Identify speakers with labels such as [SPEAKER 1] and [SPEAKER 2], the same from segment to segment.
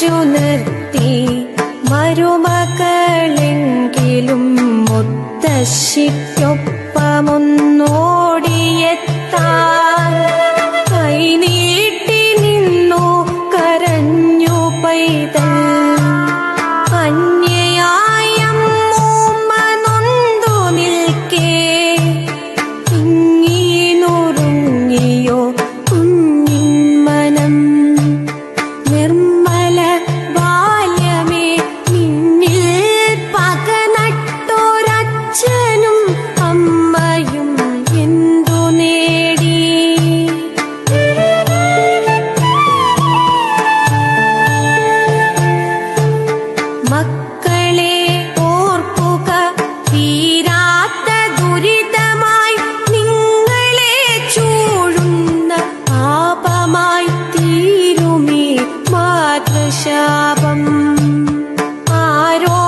[SPEAKER 1] മാറ്റു നിർത്തി മരുമകളെങ്കിലും മുത്തശ്ശിക്കൊപ്പമൊന്നോടിയെത്താൻ കൈനീട്ടി നിന്നു കരഞ്ഞു പൈതൽ. ശാപം ആരോ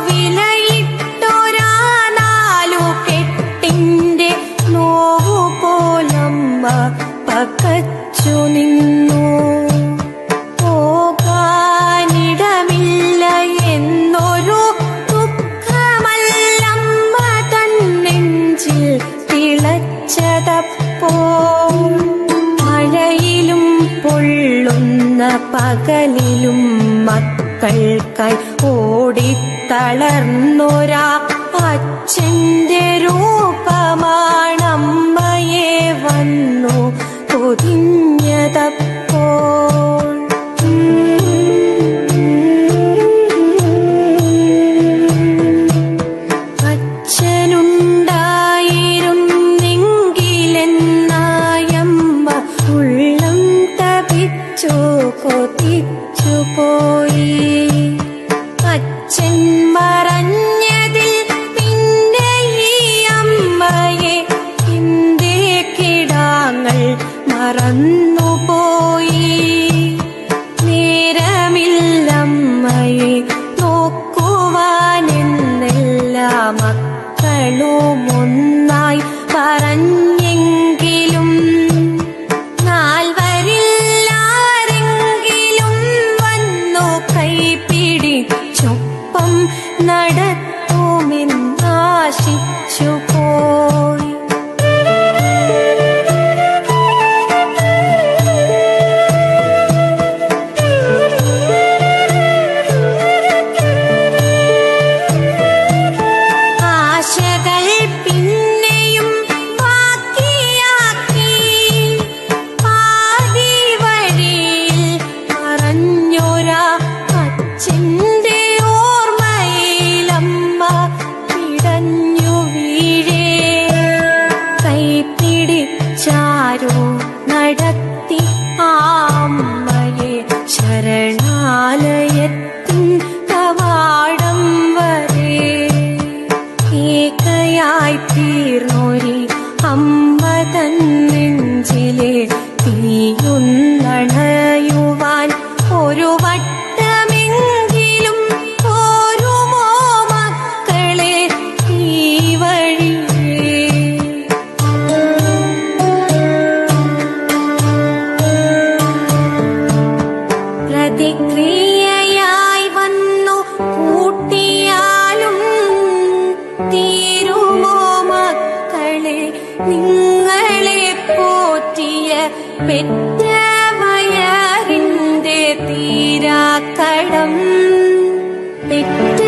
[SPEAKER 1] വിലയിട്ടൊരാ നാലു കെട്ടിന്റെ നോവു പോലമ്മ പകച്ചു നിന്നു. പോകാനിടമില്ല എന്നൊരു ദുഃഖമല്ലമ്മ തന്നെഞ്ചിൽ തിളച്ചതപ്പോൾ. മഴയിലും പൊള്ളുന്ന പകലിലും മക്കൾക്കായി ഓടിത്തളർന്നൊരാ അച്ഛന്റെ രൂപമാണമ്മയെ വന്നു പൊതിഞ്ഞതപ്പോൾ. അച്ഛനുണ്ടായിരുന്നെങ്കിലെന്നായമ്മ ഉള്ളം തപിച്ചു കൊതിച്ചുപോയി. അച്ഛൻ മറഞ്ഞതിൽ പിന്നെ ഈ അമ്മയെ എന്തേ കിടാങ്ങൾ മറന്നുപോയി. നേരമില്ലമ്മയെ നോക്കുവാനെന്നെല്ലാ മക്കളും ഒന്നായി പറഞ്ഞെങ്കിലും കൈപിടിച്ചൊപ്പം നടത്തുമെന്നാശിച്ചു പോയി. ആശകൾ പിന്നെയും ബാക്കിയാക്കി പാതി വഴിയിൽ പറഞ്ഞൊരാ അച്ഛന്റെ ഓർമ്മയിലമ്മ പിടഞ്ഞു വീഴേ. കൈപിടിച്ചാരോ നടത്തി ആ അമ്മയെ ശരണാലയത്തിൻ കവാടം വരെ. ഏകയായി തീർന്നൊരി അമ്മ തൻ നെഞ്ചിലെ തീയൊന്നണയുവാൻ ഒരു വട്ടമെങ്കിലും പോരുമോ മക്കളെ ഈ വഴിയേ. പ്രതിക്രിയയായി വന്നു കൂട്ടിയാലും തീരുമോ മക്കളെ നിങ്ങളെ പോറ്റിയ പെറ്റ വയറിന്റെ തീരാക്കടം. പെറ്റ